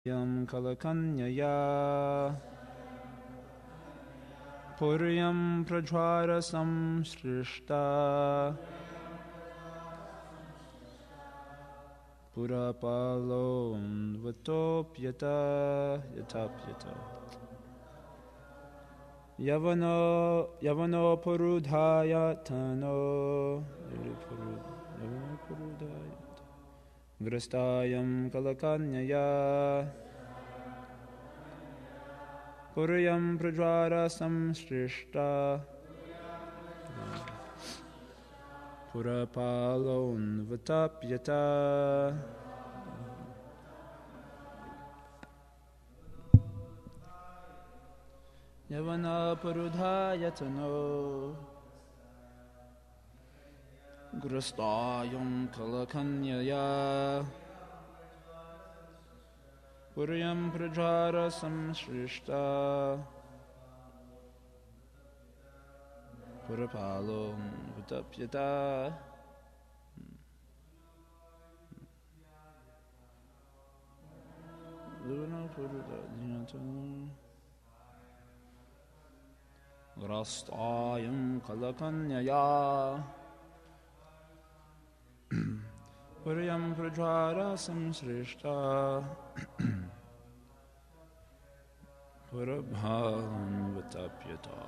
Yam kalakanyaya Puryam prajvara samsrishta Purapalo vatopyata yatapyata Yavano purudhaya tano Yavano purudhaya Grastayam kalakanyaya Puryam prajvara samsrishta Purapalon vatapyata Yavana purudhayatano Grastayam kalakanyaya Puryam prajvara samsrishta Purapalom vatapyata Grastayam kalakanyaya Puryam prajvara samsrishta Purabhalam vatapyata.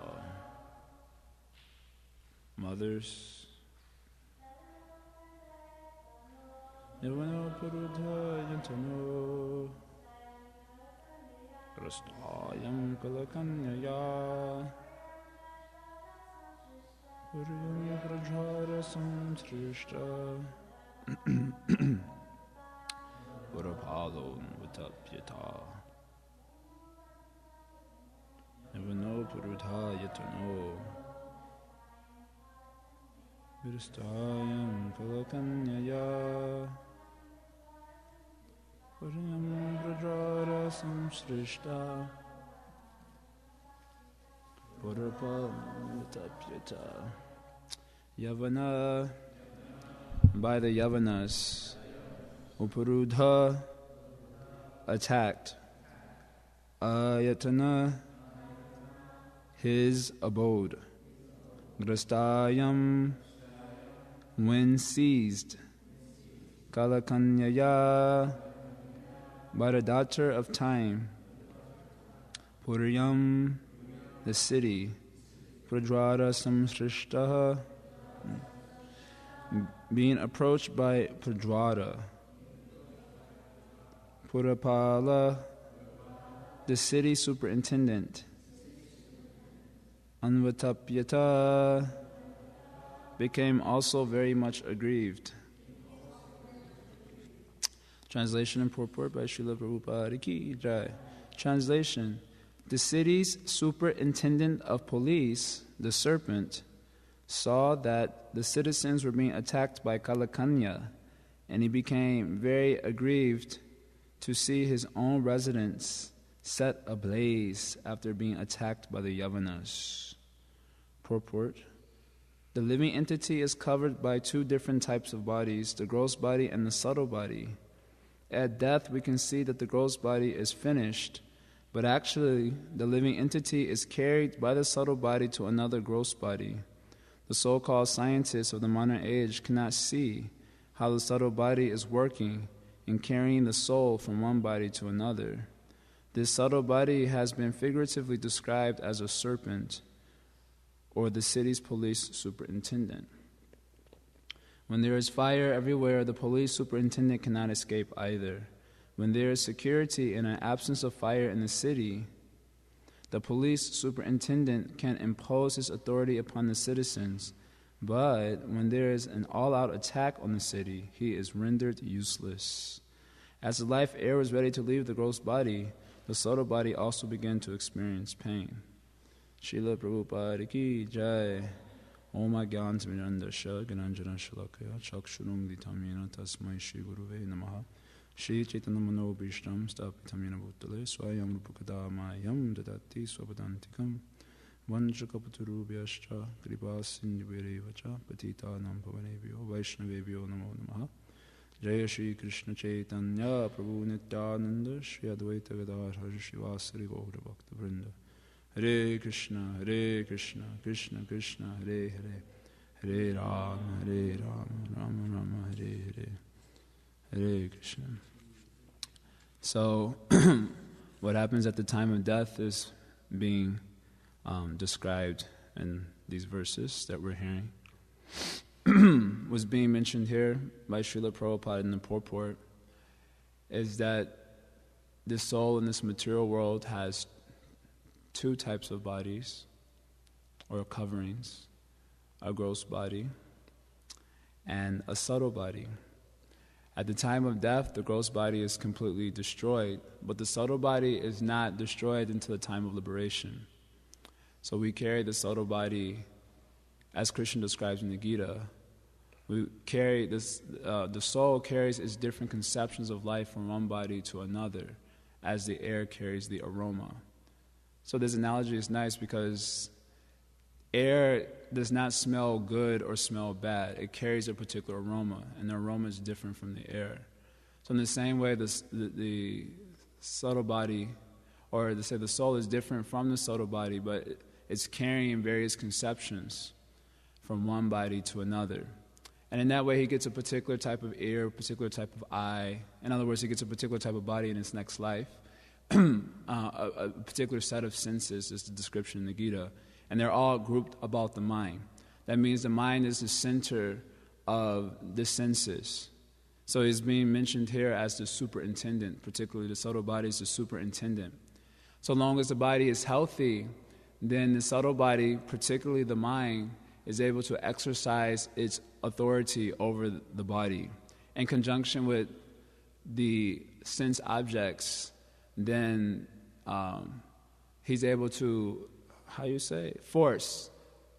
Mothers, Yavana purudhayantano Grastayam kalakanyaya Puryam prajvara samsrishta Purabhalam vatapyata. Yavano purudhayatano Grastayam kalakanyaya Puryam prajvara samsrishta Purapam vatapyata. Yavana, by the Yavanas, Upurudha, attacked, Ayatana, his abode, Grastayam, when seized, Kalakanyaya, by the daughter of time, Puryam, the city, Prajvara samsrishtaha, being approached by Prajvara, Purapala, the city superintendent, Anvatapyata, became also very much aggrieved. Translation and purport by Srila Prabhupada Ki Jai. Translation: the city's superintendent of police, the serpent, saw that the citizens were being attacked by Kalakanya, and he became very aggrieved to see his own residence set ablaze after being attacked by the Yavanas. Purport: the living entity is covered by two different types of bodies, the gross body and the subtle body. At death, we can see that the gross body is finished, but actually, the living entity is carried by the subtle body to another gross body. The so-called scientists of the modern age cannot see how the subtle body is working in carrying the soul from one body to another. This subtle body has been figuratively described as a serpent, or the city's police superintendent. When there is fire everywhere, the police superintendent cannot escape either. When there is security and an absence of fire in the city, the police superintendent can impose his authority upon the citizens, but when there is an all-out attack on the city, he is rendered useless. As the life air was ready to leave the gross body, the subtle body also began to experience pain. Srila Prabhupada Ki Jai. Om Agyan Smirandasha Gananjana Shalakaya Chakshunum Ditamina Tasmai Shri Guruve Namaha Shri Chaitanya Mano Bhishtam Stapitamina Bhutale Swayam Rupakadamayam Dadati Swapadantikam Vanchakapaturubhyascha Kripa Sindhuverevacha Patitanam Pavanebhyo Vaishnavebhyo Namo Namaha Jaya Shri Krishna Chaitanya Prabhu Nityananda Shri Advaita Gadadhar Shivasari Gaura Bhakta Vrinda. Hare Krishna, Krishna Krishna, Hare Hare, Hare Rama, Rama Rama, Hare Hare, Hare Krishna. So, what happens at the time of death is being described in these verses that we're hearing. Was being mentioned here by Srila Prabhupada in the purport is that the soul in this material world has two types of bodies or coverings, a gross body and a subtle body. At the time of death, the gross body is completely destroyed, but the subtle body is not destroyed until the time of liberation. So we carry the subtle body, as Krishna describes in the Gita. We carry this. The soul carries its different conceptions of life from one body to another, as the air carries the aroma. So this analogy is nice because air does not smell good or smell bad. It carries a particular aroma, and the aroma is different from the air. So in the same way, the subtle body, or to say the soul is different from the subtle body, but it's carrying various conceptions from one body to another. And in that way, he gets a particular type of ear, a particular type of eye. In other words, he gets a particular type of body in his next life. A particular set of senses is the description in the Gita. And they're all grouped about the mind. That means the mind is the center of the senses. So he's being mentioned here as the superintendent, particularly the subtle body is the superintendent. So long as the body is healthy, then the subtle body, particularly the mind, is able to exercise its authority over the body. In conjunction with the sense objects, then he's able to,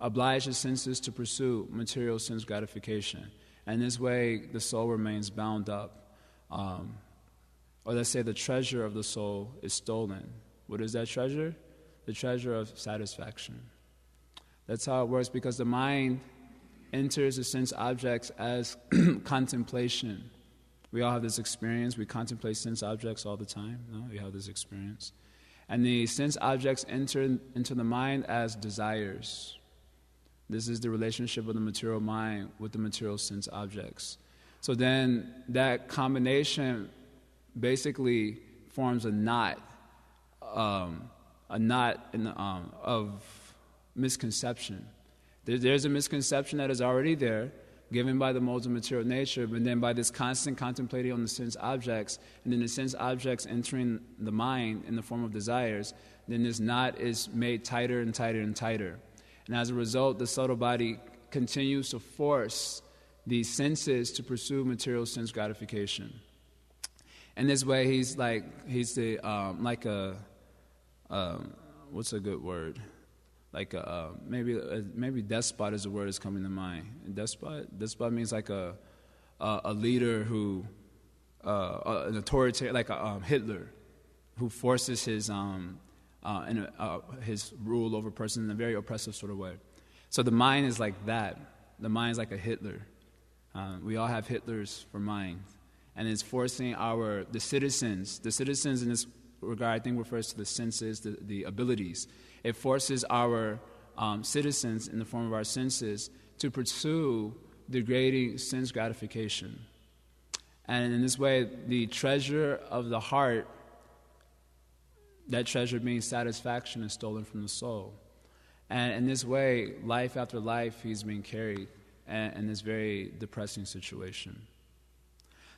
oblige his senses to pursue material sense gratification. And this way, the soul remains bound up. Or let's say the treasure of the soul is stolen. What is that treasure? The treasure of satisfaction. That's how it works, because the mind enters the sense objects as contemplation. We all have this experience. We contemplate sense objects all the time. No? We have this experience. And the sense objects enter into the mind as desires. This is the relationship of the material mind with the material sense objects. So then that combination basically forms a knot of misconception. There's a misconception that is already there, given by the modes of material nature, but then by this constant contemplating on the sense objects, and then the sense objects entering the mind in the form of desires, then this knot is made tighter and tighter and tighter. And as a result, the subtle body continues to force these senses to pursue material sense gratification. In this way, what's a good word? Maybe despot is a word that's coming to mind. Despot means like a leader who, an authoritarian, like a Hitler, who forces his rule over person in a very oppressive sort of way. So the mind is like that. The mind is like a Hitler. We all have Hitlers for mind, and it's forcing the citizens. The citizens in this regard, I think, refers to the senses, the abilities. It forces our citizens, in the form of our senses, to pursue degrading sense gratification. And in this way, the treasure of the heart, that treasure being satisfaction, is stolen from the soul. And in this way, life after life, he's being carried in this very depressing situation.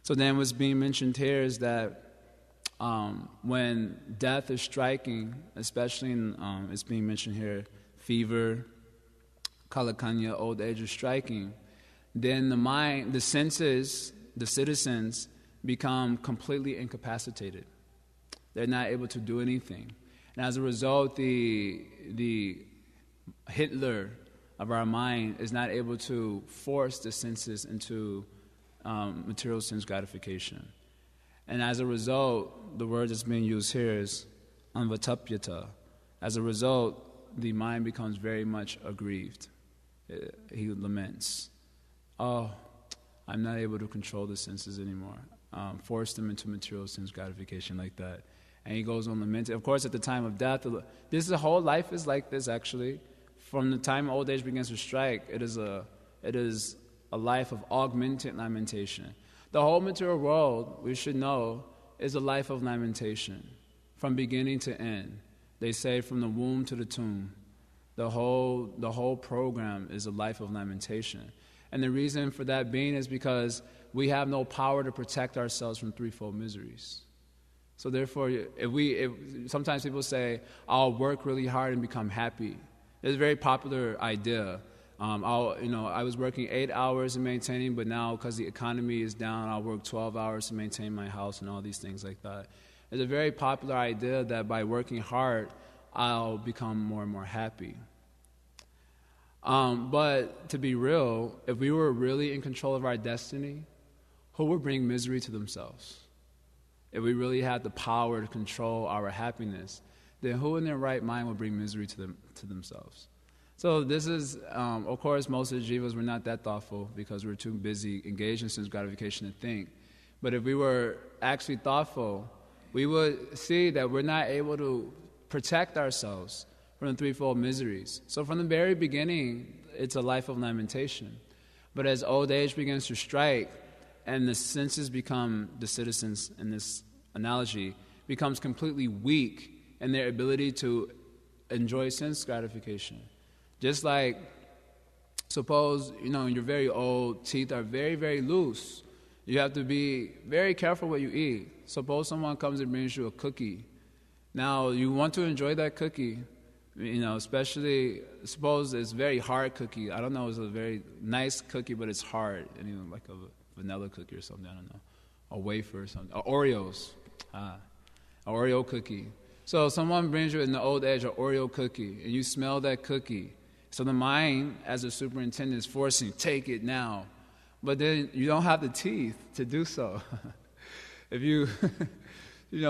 So then what's being mentioned here is that when death is striking, especially it's being mentioned here, fever, kalakanya, old age is striking, then the mind, the senses, the citizens become completely incapacitated. They're not able to do anything. And as a result, the Hitler of our mind is not able to force the senses into material sense gratification. And as a result, the word that's being used here is anvatapyata. As a result, the mind becomes very much aggrieved. He laments, "Oh, I'm not able to control the senses anymore. Force them into material sense gratification like that. And he goes on lamenting. Of course, at the time of death, the whole life is like this, actually. From the time old age begins to strike, it is a life of augmented lamentation. The whole material world, we should know, is a life of lamentation, from beginning to end. They say from the womb to the tomb. The whole program is a life of lamentation. And the reason for that being is because we have no power to protect ourselves from threefold miseries. So therefore, sometimes people say, I'll work really hard and become happy. It's a very popular idea. I was working 8 hours in maintaining, but now because the economy is down, I'll work 12 hours to maintain my house and all these things like that. It's a very popular idea that by working hard, I'll become more and more happy. But to be real, if we were really in control of our destiny, who would bring misery to themselves? If we really had the power to control our happiness, then who in their right mind would bring misery to themselves? So this is, of course, most of the jivas were not that thoughtful because we're too busy engaged in sense gratification to think. But if we were actually thoughtful, we would see that we're not able to protect ourselves from the threefold miseries. So from the very beginning, it's a life of lamentation. But as old age begins to strike, and the senses become, the citizens in this analogy, becomes completely weak in their ability to enjoy sense gratification. Just like, suppose, you're very old, teeth are very, very loose. You have to be very careful what you eat. Suppose someone comes and brings you a cookie. Now, you want to enjoy that cookie, especially, suppose it's a very hard cookie. I don't know, it's a very nice cookie, but it's hard. And like a vanilla cookie or something, I don't know. A wafer or something. Oreos. An Oreo cookie. So someone brings you in the old age an Oreo cookie, and you smell that cookie. So the mind, as a superintendent, is forcing, take it now. But then you don't have the teeth to do so. If you,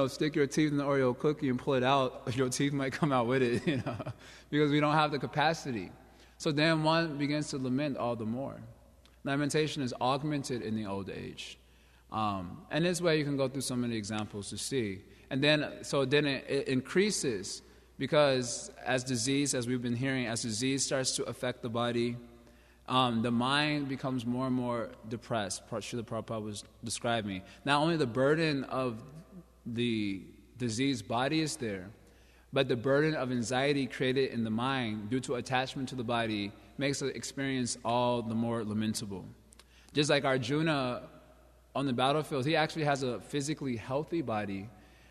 stick your teeth in the Oreo cookie and pull it out, your teeth might come out with it, because we don't have the capacity. So then one begins to lament all the more. Lamentation is augmented in the old age. And this way you can go through so many examples to see. And then, it increases because as we've been hearing, as disease starts to affect the body, the mind becomes more and more depressed. Srila Prabhupada was describing. Not only the burden of the diseased body is there, but the burden of anxiety created in the mind due to attachment to the body makes the experience all the more lamentable. Just like Arjuna on the battlefield, he actually has a physically healthy body,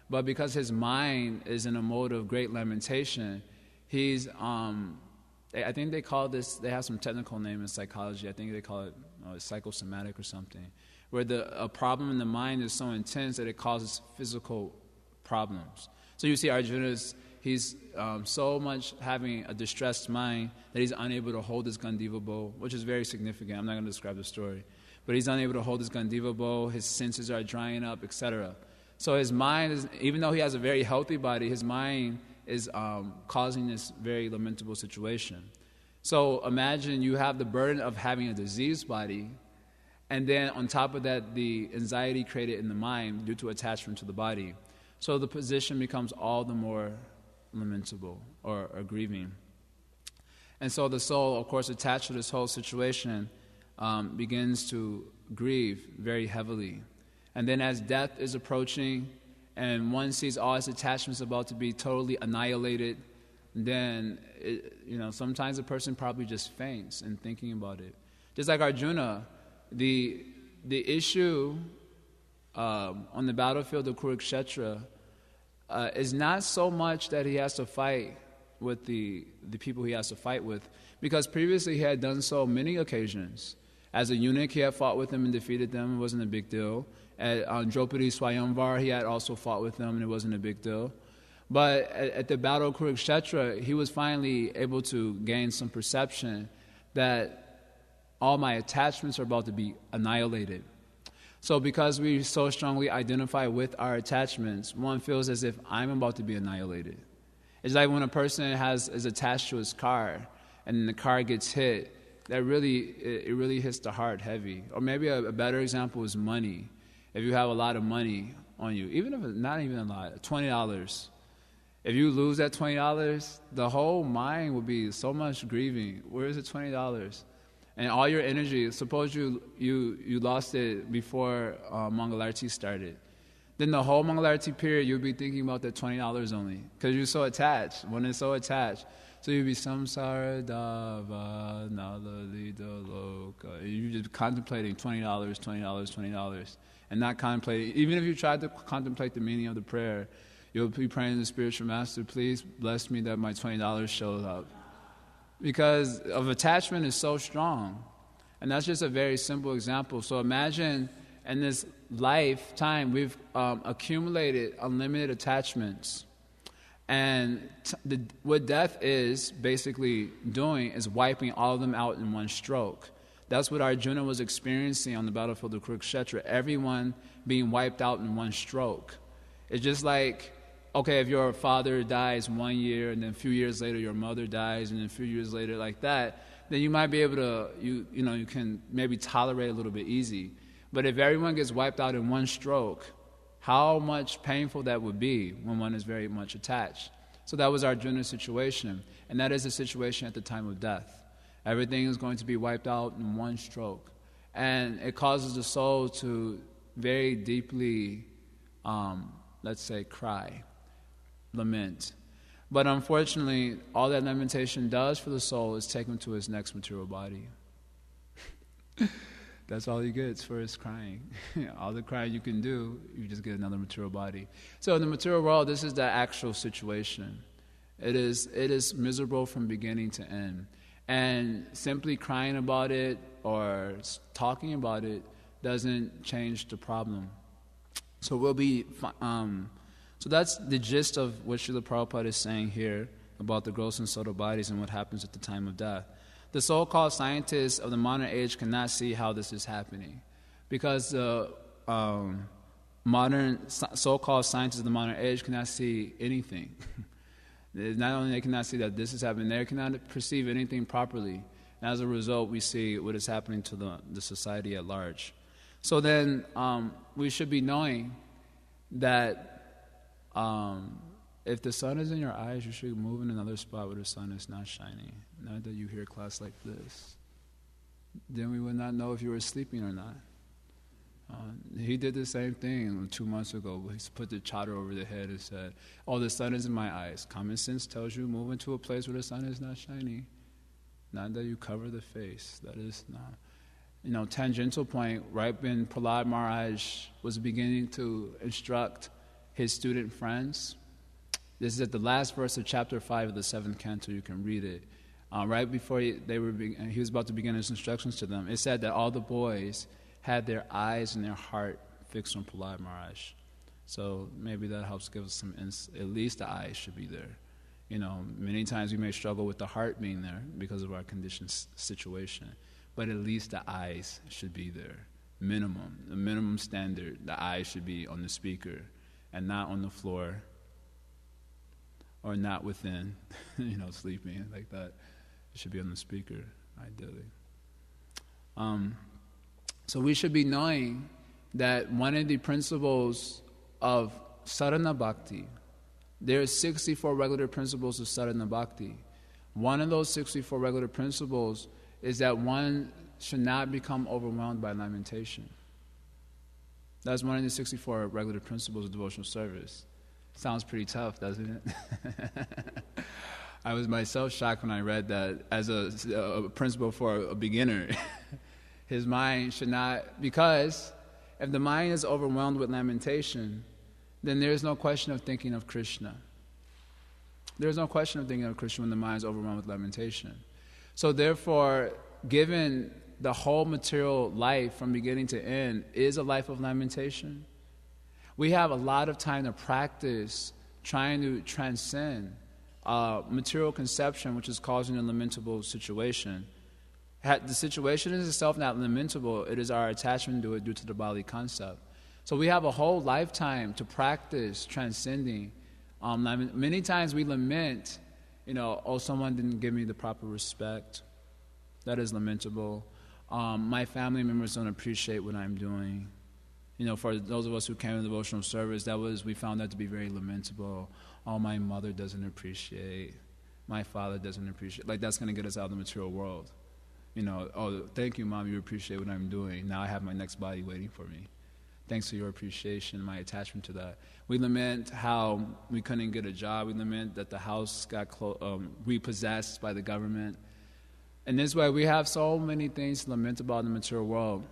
but because his mind is in a mode of great lamentation, he's, I think they call this, they have some technical name in psychology, I think they call it psychosomatic or something, where a problem in the mind is so intense that it causes physical problems. So you see Arjuna's, he's so much having a distressed mind that he's unable to hold his Gandiva bow, which is very significant. I'm not going to describe the story. But he's unable to hold his Gandiva bow, his senses are drying up, etc. So his mind is, even though he has a very healthy body, his mind is causing this very lamentable situation. So imagine you have the burden of having a diseased body, and then on top of that, the anxiety created in the mind due to attachment to the body. So the position becomes all the more lamentable or grieving. And so the soul, of course, attached to this whole situation, begins to grieve very heavily. And then as death is approaching and one sees all his attachments about to be totally annihilated, then sometimes a person probably just faints in thinking about it. Just like Arjuna, the issue on the battlefield of Kurukshetra is not so much that he has to fight with the people he has to fight with, because previously he had done so many occasions. As a eunuch, he had fought with them and defeated them. It wasn't a big deal. On Draupadi Swayamvar, he had also fought with them, and it wasn't a big deal. But at the Battle of Kurukshetra, he was finally able to gain some perception that all my attachments are about to be annihilated. So because we so strongly identify with our attachments, one feels as if I'm about to be annihilated. It's like when a person is attached to his car, and the car gets hit, that it really hits the heart heavy. Or maybe a better example is money. If you have a lot of money on you, even if it's not even a lot, $20. If you lose that $20, the whole mind will be so much grieving. Where is the $20? And all your energy, suppose you lost it before Mongol Arti started. Then the whole Mongol Arti period, you'll be thinking about that $20 only. Because you're so attached. When it's so attached. So you'll be samsara dava nalalita loka. You're just contemplating $20. And not contemplating. Even if you tried to contemplate the meaning of the prayer, you'll be praying to the spiritual master, please bless me that my $20 shows up. Because of attachment is so strong. And that's just a very simple example. So imagine in this lifetime we've accumulated unlimited attachments. And what death is basically doing is wiping all of them out in one stroke. That's what Arjuna was experiencing on the battlefield of Kurukshetra. Everyone being wiped out in one stroke. It's just like, okay, if your father dies 1 year and then a few years later your mother dies and then a few years later like that, then you might be able to, you can maybe tolerate a little bit easy. But if everyone gets wiped out in one stroke, how much painful that would be when one is very much attached. So that was Arjuna's situation. And that is the situation at the time of death. Everything is going to be wiped out in one stroke. And it causes the soul to very deeply, let's say, cry, lament. But unfortunately, all that lamentation does for the soul is take him to his next material body. That's all he gets for his crying. All the crying you can do, you just get another material body. So in the material world, this is the actual situation. It is miserable from beginning to end. And simply crying about it or talking about it doesn't change the problem. So so that's the gist of what Srila Prabhupada is saying here about the gross and subtle bodies and what happens at the time of death. The so-called scientists of the modern age cannot see how this is happening because the so-called scientists of the modern age cannot see anything. Not only they cannot see that this is happening, they cannot perceive anything properly. And as a result, we see what is happening to the society at large. So then we should be knowing that if the sun is in your eyes, you should move in another spot where the sun is not shining. Not that you hear class like this. Then we would not know if you were sleeping or not. He did the same thing 2 months ago. He put the chadar over the head and said, oh, the sun is in my eyes. Common sense tells you move into a place where the sun is not shining. Not that you cover the face. That is not. Tangential point, right when Prahlad Maharaj was beginning to instruct his student friends, this is at the last verse of chapter 5 of the 7th canto, you can read it. Right before he was about to begin his instructions to them, it said that all the boys had their eyes and their heart fixed on Prahlad Maharaj. So maybe that helps give us some at least the eyes should be there. Many times we may struggle with the heart being there because of our conditioned situation, but at least the eyes should be there. The minimum standard, the eyes should be on the speaker and not on the floor or not within, sleeping like that. It should be on the speaker, ideally. So we should be knowing that one of the principles of sadhana bhakti, there are 64 regular principles of sadhana bhakti. One of those 64 regular principles is that one should not become overwhelmed by lamentation. That's one of the 64 regular principles of devotional service. Sounds pretty tough, doesn't it? I was myself shocked when I read that as a principle for a beginner. His mind should not, because if the mind is overwhelmed with lamentation, then there is no question of thinking of Krishna. There is no question of thinking of Krishna when the mind is overwhelmed with lamentation. So therefore, given the whole material life from beginning to end is a life of lamentation, we have a lot of time to practice trying to transcend material conception, which is causing a lamentable situation. The situation is itself not lamentable, it is our attachment to it due to the bodily concept. So we have a whole lifetime to practice transcending. Many times we lament, someone didn't give me the proper respect. That is lamentable. My family members don't appreciate what I'm doing. For those of us who came to devotional service, we found that to be very lamentable. Oh, my mother doesn't appreciate. My father doesn't appreciate. Like, that's going to get us out of the material world. Oh, thank you, Mom, you appreciate what I'm doing. Now I have my next body waiting for me. Thanks for your appreciation, my attachment to that. We lament how we couldn't get a job. We lament that the house got repossessed by the government. And this way, we have so many things to lament about in the material world.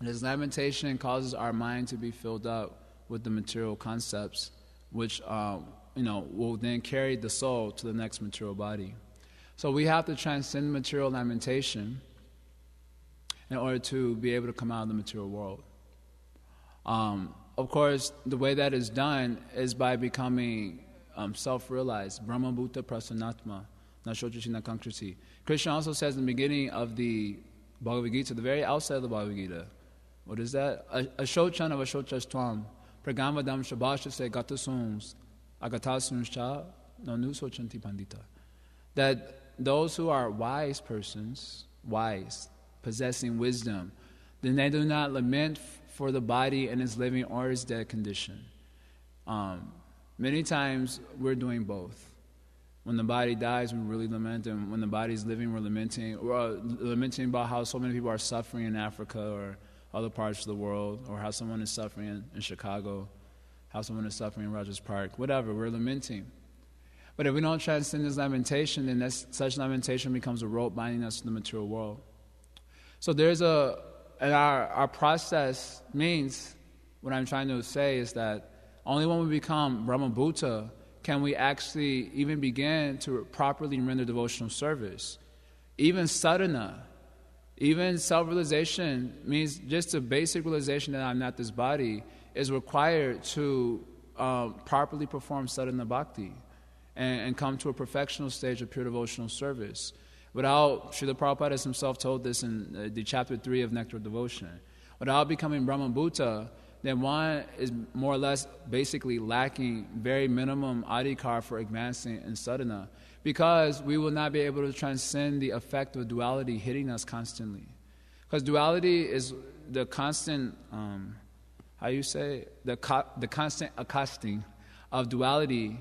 This lamentation causes our mind to be filled up with the material concepts, which will then carry the soul to the next material body. So we have to transcend material lamentation in order to be able to come out of the material world. Of course, the way that is done is by becoming self-realized. Brahma Bhuta Prasanatma, Nashochachina Kankriti. Krishna also says in the beginning of the Bhagavad Gita, the very outset of the Bhagavad Gita, what is that? Ashochan of Ashochastvam, Pragamvadam Shabashase Gatasums, Agatasums Cha, Nonu Sochanti Pandita. That those who are wise persons, possessing wisdom, then they do not lament for the body in its living or its dead condition. Many times we're doing both. When the body dies, we really lament, and when the body is living, we're lamenting. We're lamenting about how so many people are suffering in Africa or other parts of the world, or how someone is suffering in Chicago, how someone is suffering in Rogers Park, whatever, we're lamenting. But if we don't transcend this lamentation, then such lamentation becomes a rope binding us to the material world. So and our process means, what I'm trying to say is that only when we become Brahmabhuta can we actually even begin to properly render devotional service. Even sadhana, even self-realization means just a basic realization that I'm not this body is required to properly perform sadhana bhakti and come to a perfectional stage of pure devotional service. Without, Srila Prabhupada himself told this in the chapter 3 of Nectar of Devotion, without becoming Brahmabhuta, then one is more or less basically lacking very minimum adhikar for advancing in sadhana, because we will not be able to transcend the effect of duality hitting us constantly. Because duality is the constant, the constant accosting of duality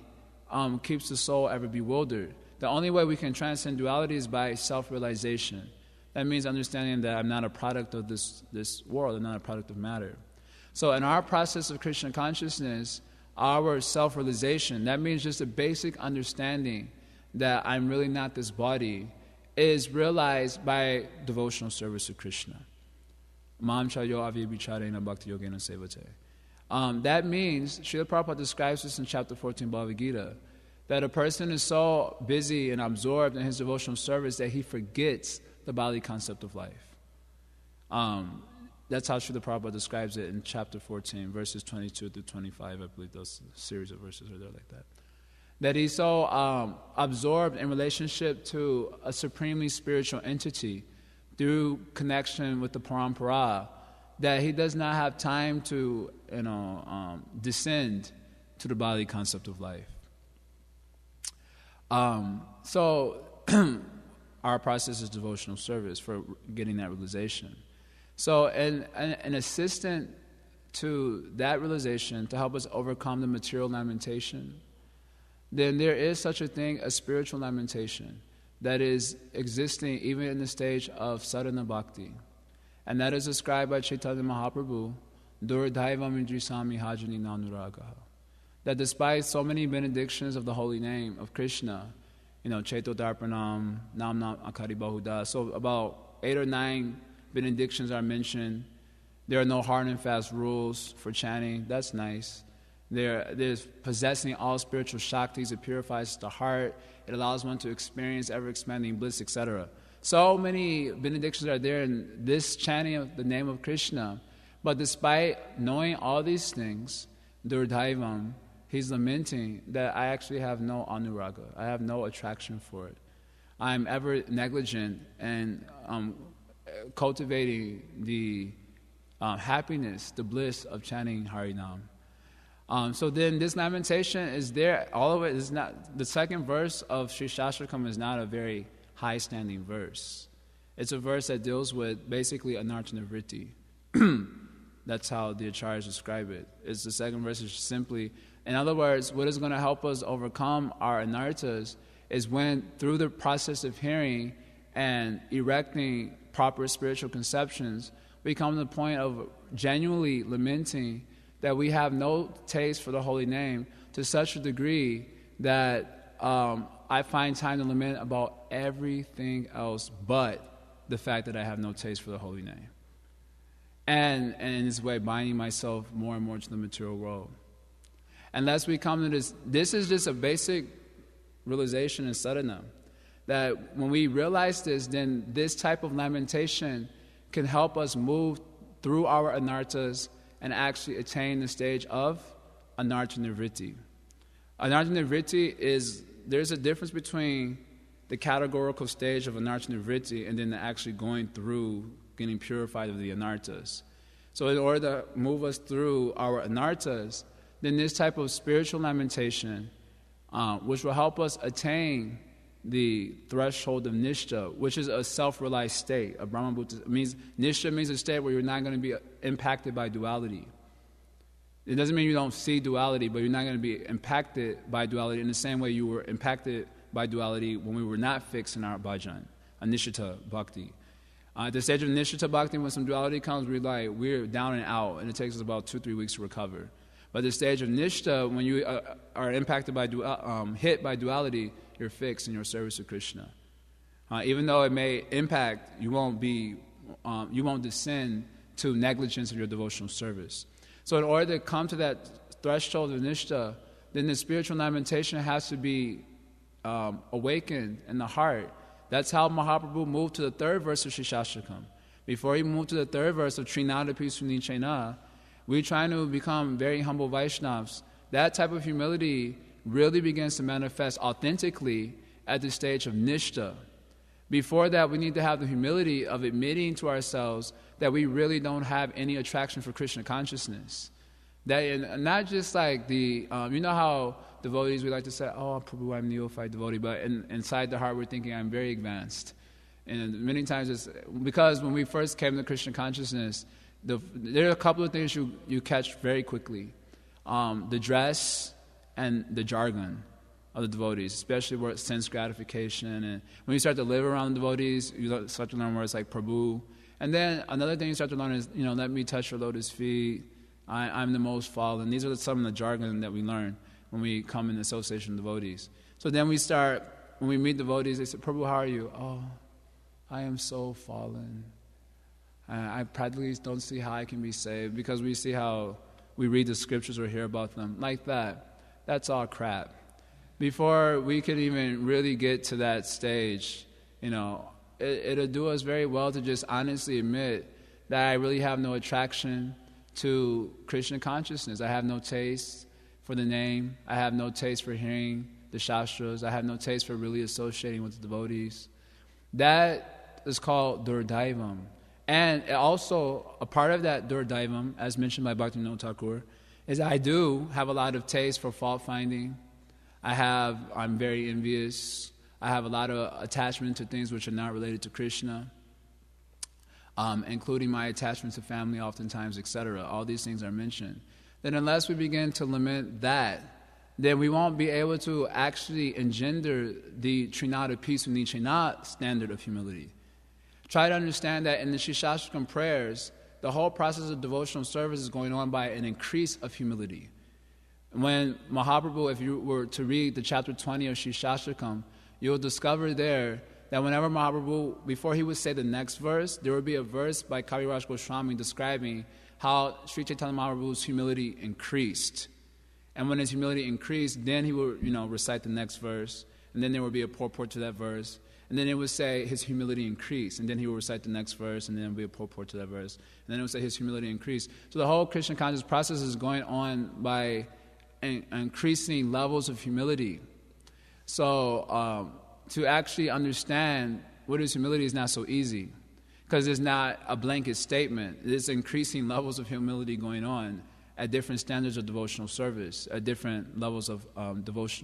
keeps the soul ever bewildered. The only way we can transcend duality is by self-realization. That means understanding that I'm not a product of this world, I'm not a product of matter. So in our process of Krishna consciousness, our self-realization, that means just a basic understanding that I'm really not this body, is realized by devotional service to Krishna. Mam chayo avya bicharena bhakti yogena sevate. That means, Srila Prabhupada describes this in chapter 14 Bhagavad Gita, that a person is so busy and absorbed in his devotional service that he forgets the bodily concept of life. That's how Srila Prabhupada describes it in chapter 14, verses 22 through 25. I believe those series of verses are there like that. That he's so absorbed in relationship to a supremely spiritual entity through connection with the parampara that he does not have time to descend to the bodily concept of life. So our process is devotional service for getting that realization. So an assistant to that realization, to help us overcome the material lamentation, then there is such a thing as spiritual lamentation that is existing even in the stage of sadhana bhakti. And that is described by Chaitanya Mahaprabhu, Durdaivam Indrisami Hajani Nanuragaha. That despite so many benedictions of the holy name of Krishna, Chaito Darpanam, Nam Nam Akari Bahuda, so about 8 or 9 benedictions are mentioned. There are no hard and fast rules for chanting. That's nice. There's possessing all spiritual shaktis. It purifies the heart. It allows one to experience ever-expanding bliss, etc. So many benedictions are there in this chanting of the name of Krishna. But despite knowing all these things, Durdaivam, he's lamenting that I actually have no anuraga. I have no attraction for it. I'm ever negligent and cultivating the happiness, the bliss of chanting Harinam. So then this lamentation is there. All of it is not, the second verse of Sri Shastrakam is not a very high-standing verse. It's a verse that deals with basically anartha vritti. That's how the acharyas describe it. It's the second verse is simply, in other words, what is going to help us overcome our anarthas is when, through the process of hearing and erecting proper spiritual conceptions, we come to the point of genuinely lamenting that we have no taste for the holy name to such a degree that I find time to lament about everything else but the fact that I have no taste for the holy name. And in this way, binding myself more and more to the material world. Unless we come to this is just a basic realization in sadhana, that when we realize this, then this type of lamentation can help us move through our anarthas and actually attain the stage of anartha nivritti. Anartha nivritti is, there's a difference between the categorical stage of anartha nivritti and then actually going through getting purified of the anarthas. So in order to move us through our anarthas, then this type of spiritual lamentation, which will help us attain the threshold of nishtha, which is a self-realized state. A Brahma Bhuta means, nishtha means a state where you're not going to be impacted by duality. It doesn't mean you don't see duality, but you're not going to be impacted by duality in the same way you were impacted by duality when we were not fixed in our bhajan, anishtha bhakti. At the stage of nishtha bhakti, when some duality comes, we're down and out, and it takes us about 2-3 weeks to recover. But the stage of nishtha, when you are impacted by hit by duality, you're fixed in your service to Krishna. Even though it may impact, you won't descend to negligence of your devotional service. So in order to come to that threshold of nishtha, then the spiritual lamentation has to be awakened in the heart. That's how Mahaprabhu moved to the third verse of Shishashtakam. Before he moved to the third verse of Trinadapi Sunichena, we're trying to become very humble Vaishnavas. That type of humility really begins to manifest authentically at the stage of nishtha. Before that, we need to have the humility of admitting to ourselves that we really don't have any attraction for Krishna consciousness. That not just like the, you know how devotees, we like to say, oh, Prabhu, I'm a neophyte devotee, but inside the heart we're thinking I'm very advanced. And many times it's because when we first came to Krishna consciousness, there are a couple of things you catch very quickly. The dress and the jargon of the devotees, especially where it's sense gratification. And when you start to live around the devotees, you start to learn words like Prabhu. And then another thing you start to learn is, let me touch your lotus feet. I'm the most fallen. These are some of the jargon that we learn when we come in association with devotees. So then when we meet devotees, they say, Prabhu, how are you? Oh, I am so fallen. I practically don't see how I can be saved, because we see how we read the scriptures or hear about them. Like that. That's all crap. Before we could even really get to that stage, it'll do us very well to just honestly admit that I really have no attraction to Krishna consciousness. I have no taste for the name. I have no taste for hearing the shastras. I have no taste for really associating with the devotees. That is called Durdaivam. And also, a part of that Durdaivam, as mentioned by Bhaktivinoda Thakur, is I do have a lot of taste for fault-finding. I'm very envious. I have a lot of attachment to things which are not related to Krishna, including my attachment to family oftentimes, etc. All these things are mentioned. Then unless we begin to lament that, then we won't be able to actually engender the Trinada Pisu Nichena standard of humility. Try to understand that in the Shishashtakam prayers, the whole process of devotional service is going on by an increase of humility. When Mahaprabhu, if you were to read the chapter 20 of Shishashtakam, you'll discover there that whenever Mahaprabhu, before he would say the next verse, there would be a verse by Kaviraj Goswami describing how Sri Chaitanya Mahaprabhu's humility increased. And when his humility increased, then he would, recite the next verse, and then there would be a purport to that verse. And then it would say his humility increased. And then he would recite the next verse, and then there would be a purport to that verse. And then it would say his humility increased. So the whole Krishna conscious process is going on by increasing levels of humility. So to actually understand what is humility is not so easy, because it's not a blanket statement. There's increasing levels of humility going on at different standards of devotional service, at different levels of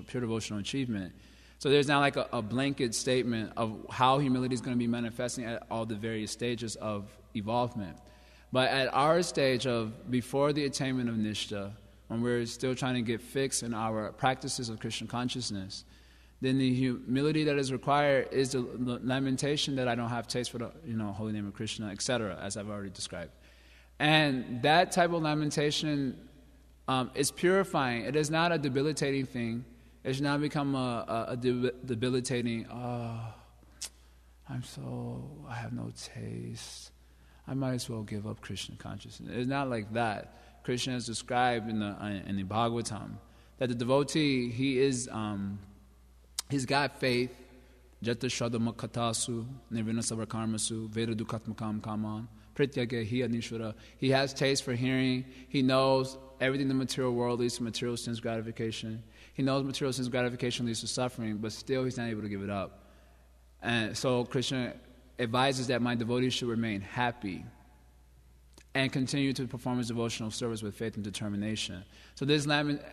pure devotional achievement. So there's not like a blanket statement of how humility is going to be manifesting at all the various stages of evolvement. But at our stage of before the attainment of Nishta, when we're still trying to get fixed in our practices of Krishna consciousness, then the humility that is required is the lamentation that I don't have taste for the holy name of Krishna, etc., as I've already described. And that type of lamentation is purifying. It is not a debilitating thing. It should not become a debilitating, I have no taste. I might as well give up Krishna consciousness. It's not like that. Krishna has described in the Bhagavatam that the devotee, he's got faith, jata shradama katasu, nirvina savarkarmasu, veda dukatmakam kaman, prityage hi anishvara. He has taste for hearing. He knows everything in the material world leads to material sense gratification. He knows material sense gratification leads to suffering, but still he's not able to give it up. And so Krishna advises that my devotees should remain happy and continue to perform his devotional service with faith and determination. So this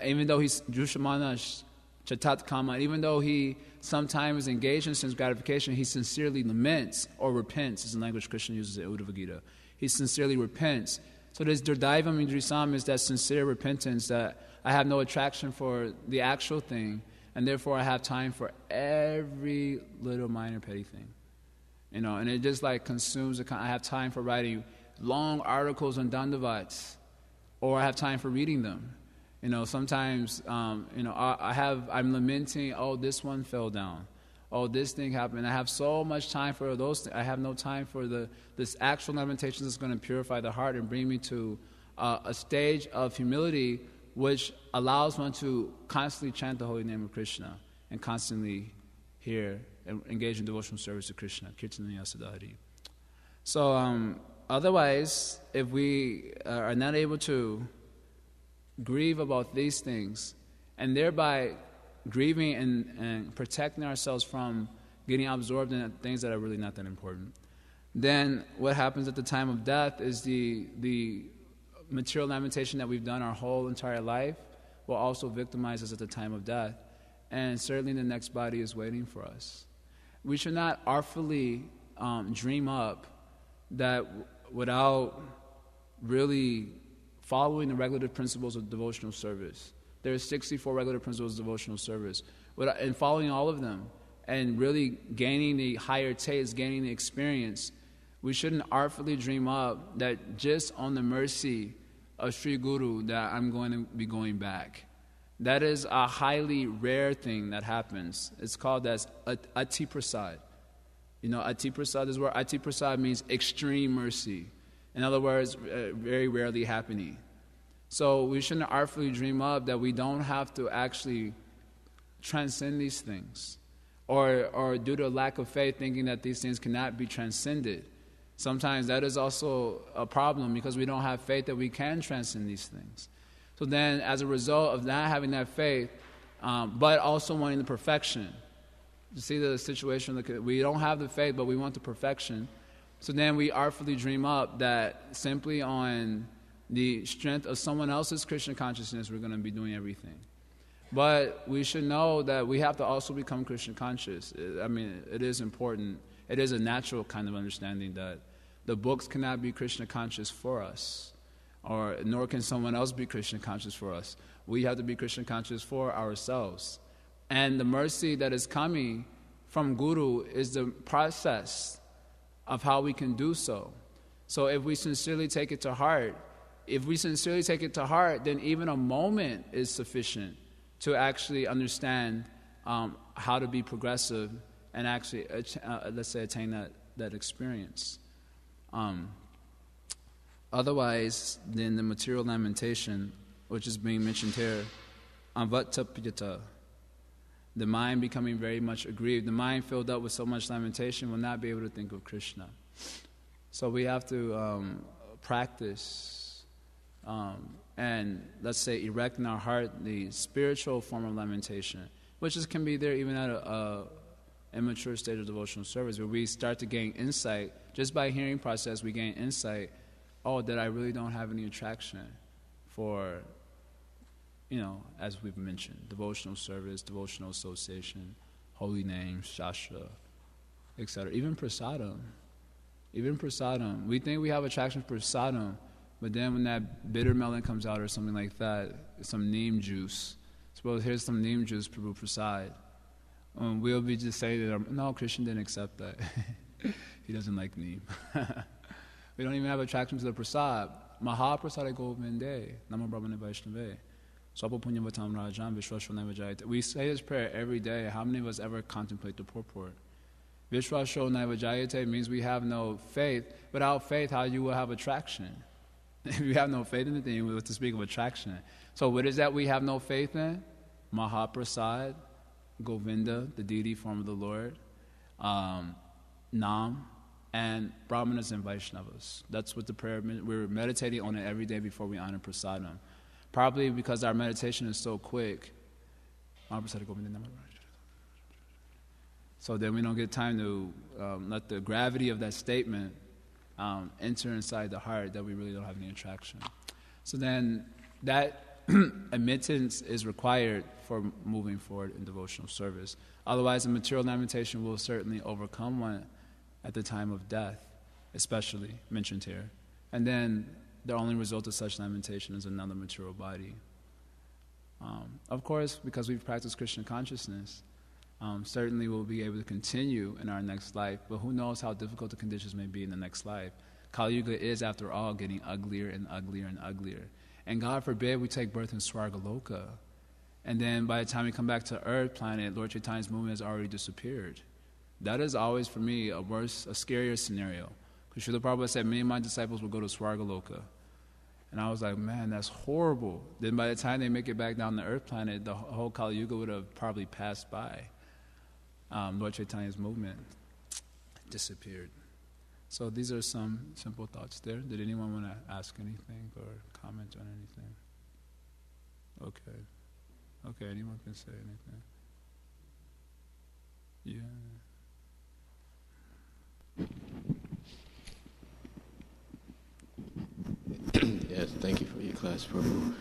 even though he's Jushamana Chatat Kama, even though he sometimes is engaged in sense gratification, he sincerely laments or repents, is the language Krishna uses in Uddhava Gita. He sincerely repents. So this Durdaivam Indrisam is that sincere repentance that I have no attraction for the actual thing, and therefore I have time for every little minor petty thing. And it just like consumes I have time for writing long articles on Dandavats, or I have time for reading them. Sometimes, I'm lamenting, oh, this one fell down. Oh, this thing happened. I have so much time for those things. I have no time for this actual lamentation that's going to purify the heart and bring me to a stage of humility which allows one to constantly chant the holy name of Krishna and constantly hear and engage in devotional service to Krishna. Kirtanaya Sadhari. So, otherwise, if we are not able to grieve about these things, and thereby grieving and protecting ourselves from getting absorbed in things that are really not that important, then what happens at the time of death is the material lamentation that we've done our whole entire life will also victimize us at the time of death, and certainly the next body is waiting for us. We should not artfully dream up that without really following the regulative principles of devotional service. There are 64 regulative principles of devotional service. And following all of them and really gaining the higher taste, gaining the experience, we shouldn't artfully dream up that just on the mercy of Sri Guru that I'm going to be going back. That is a highly rare thing that happens. It's called as Ati Prasad. Ati Prasad is where Ati Prasad means extreme mercy. In other words, very rarely happening. So we shouldn't artfully dream up that we don't have to actually transcend these things. Or due to a lack of faith, thinking that these things cannot be transcended. Sometimes that is also a problem because we don't have faith that we can transcend these things. So then, as a result of not having that faith, but also wanting the perfection, you see the situation, we don't have the faith, but we want the perfection. So then we artfully dream up that simply on the strength of someone else's Krishna consciousness, we're going to be doing everything. But we should know that we have to also become Krishna conscious. It is important. It is a natural kind of understanding that the books cannot be Krishna conscious for us, nor can someone else be Krishna conscious for us. We have to be Krishna conscious for ourselves. And the mercy that is coming from Guru is the process of how we can do so. So if we sincerely take it to heart, then even a moment is sufficient to actually understand how to be progressive and actually, attain that experience. Otherwise, then the material lamentation, which is being mentioned here, avattapyata, the mind becoming very much aggrieved, the mind filled up with so much lamentation will not be able to think of Krishna. So we have to practice and, let's say, erect in our heart the spiritual form of lamentation, which can be there even at a immature stage of devotional service, where we start to gain insight. Just by hearing process, we gain insight, that I really don't have any attraction for, as we've mentioned, devotional service, devotional association, holy names, shastra, etc. Even prasadam. We think we have attraction for prasadam, but then when that bitter melon comes out or something like that, some neem juice. Suppose here's some neem juice, Prabhu Prasad. We'll be just saying that, no, Krishna didn't accept that. He doesn't like neem. We don't even have attraction to the prasad. Mahaprasada govinde, Namo Brahmane Vaishnave. Swapo punyavatam rajan vishwasho naivajayate. We say this prayer every day. How many of us ever contemplate the purport? Vishwasho naivajayate means we have no faith. Without faith, how you will have attraction? If you have no faith in anything, we have to speak of attraction. So what is that we have no faith in? Mahaprasad, Govinda, the deity form of the Lord, Nam, and Brahmanas and Vaishnavas. That's what the prayer, we're meditating on it every day before we honor prasadam. Probably because our meditation is so quick. So then we don't get time to let the gravity of that statement enter inside the heart that we really don't have any attraction. So then that admittance is required for moving forward in devotional service. Otherwise, the material lamentation will certainly overcome one at the time of death, especially mentioned here. And then the only result of such lamentation is another material body. Of course, because we've practiced Krishna consciousness, certainly we'll be able to continue in our next life, but who knows how difficult the conditions may be in the next life. Kali Yuga is, after all, getting uglier and uglier and uglier. And God forbid we take birth in Swargaloka. And then by the time we come back to Earth planet, Lord Chaitanya's movement has already disappeared. That is always, for me, a scarier scenario. Because Srila Prabhupada said many of my disciples will go to Swargaloka. And I was like, man, that's horrible. Then by the time they make it back down to Earth planet, the whole Kali Yuga would have probably passed by. Lord Chaitanya's movement disappeared. So these are some simple thoughts there. Did anyone want to ask anything or comment on anything? Okay, anyone can say anything. Yeah. Yes, thank you for your class, Prabhu.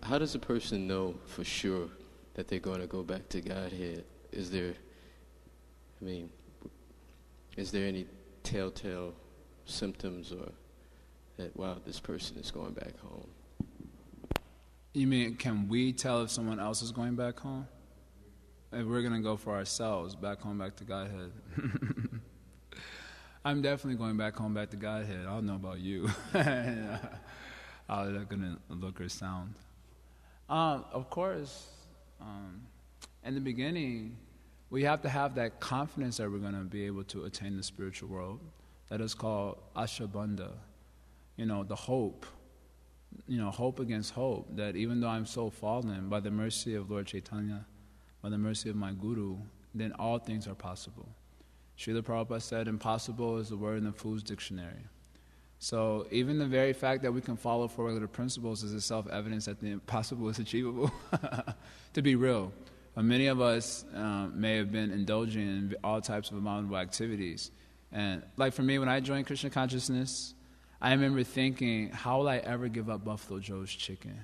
How does a person know for sure that they're going to go back to Godhead? Is there any telltale symptoms or that, wow, this person is going back home? You mean, can we tell if someone else is going back home? If we're going to go for ourselves, back home, back to Godhead. I'm definitely going back home, back to Godhead. I don't know about you. How is that going to look or sound? Of course, in the beginning, we have to have that confidence that we're going to be able to attain the spiritual world. That is called ashabandha. The hope. Hope against hope. That even though I'm so fallen, by the mercy of Lord Chaitanya, by the mercy of my Guru, then all things are possible. Srila Prabhupada said, impossible is the word in the Fool's Dictionary. So even the very fact that we can follow four regular principles is itself evidence that the impossible is achievable. To be real. Many of us may have been indulging in all types of abominable activities. And like for me, when I joined Krishna consciousness, I remember thinking, how will I ever give up Buffalo Joe's chicken?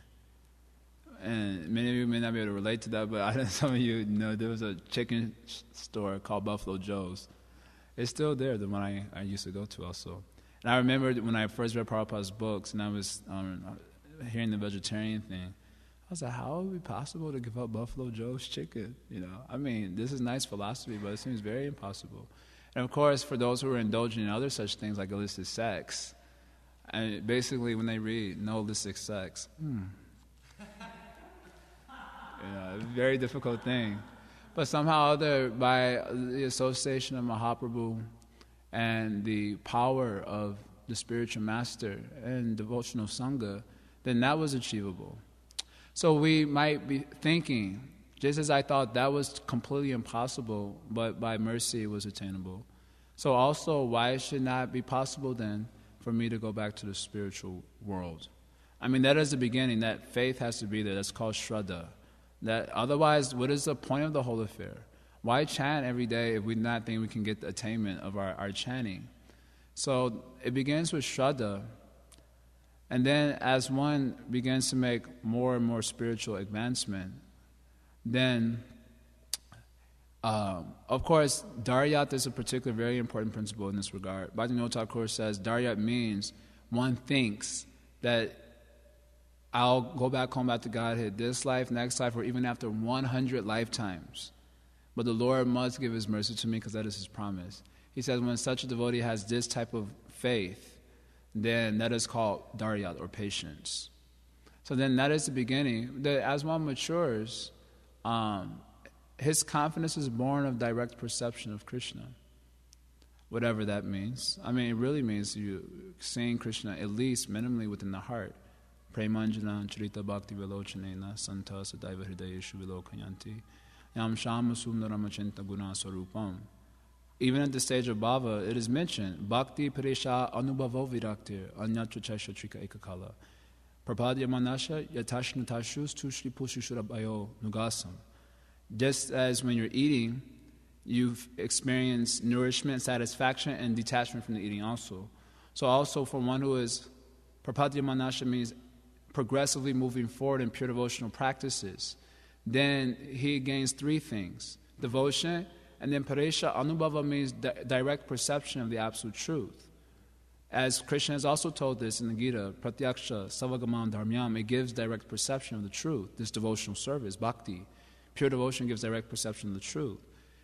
And many of you may not be able to relate to that, but some of you know there was a chicken store called Buffalo Joe's. It's still there, the one I used to go to also. And I remember when I first read Prabhupada's books and I was hearing the vegetarian thing, I was like, how would it be possible to give up Buffalo Joe's chicken? This is nice philosophy, but it seems very impossible. And of course, for those who are indulging in other such things like illicit sex, and basically when they read no illicit sex, a very difficult thing. But somehow or other, by the association of Mahaprabhu and the power of the spiritual master and devotional sangha, then that was achievable. So we might be thinking, just as I thought that was completely impossible, but by mercy it was attainable. So also, why should not be possible then for me to go back to the spiritual world? That is the beginning. That faith has to be there. That's called Shraddha. That otherwise, what is the point of the whole affair? Why chant every day if we not think we can get the attainment of our chanting? So it begins with Shraddha. And then as one begins to make more and more spiritual advancement, then Of course, Daryat is a particular very important principle in this regard. Bhaktivinoda Thakur says Daryat means one thinks that I'll go back home back to Godhead this life, next life, or even after 100 lifetimes. But the Lord must give His mercy to me because that is His promise. He says when such a devotee has this type of faith, then that is called Daryat or patience. So then that is the beginning. As one matures, his confidence is born of direct perception of Krishna, whatever that means. I mean, it really means you seeing Krishna at least minimally within the heart. Premanjana charita bhakti vilochanena santa sadaiva hridayeshu vilokayanti yam shama sumnaramachinta guna sarupam. Even at the stage of bhava, it is mentioned, bhakti paresha anubhavo viraktir anyatra chaisha trika ekakala prapadya manasha yatashnatashu tushri pushishurabayo nugasam. Just as when you're eating, you've experienced nourishment, satisfaction, and detachment from the eating also. So also for one who is, prapadya manasha means progressively moving forward in pure devotional practices, then he gains three things: devotion, and then paresha anubhava means direct perception of the absolute truth. As Krishna has also told this in the Gita, pratyaksha savagamam dharmyam, it gives direct perception of the truth, this devotional service, bhakti. Pure devotion gives direct perception of the truth.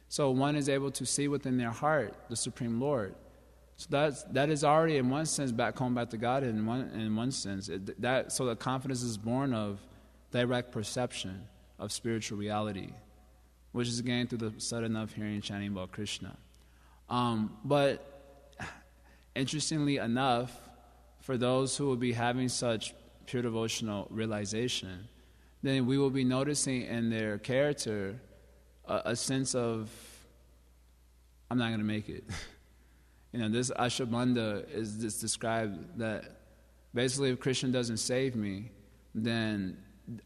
So one is able to see within their heart the Supreme Lord. So that is already, in one sense, back home, back to God. In one sense, so the confidence is born of direct perception of spiritual reality, which is gained through the sadhana of hearing and chanting about Krishna. But interestingly enough, for those who will be having such pure devotional realization, then we will be noticing in their character a sense of, I'm not going to make it. This Ashabandha is described that basically if Krishna doesn't save me, then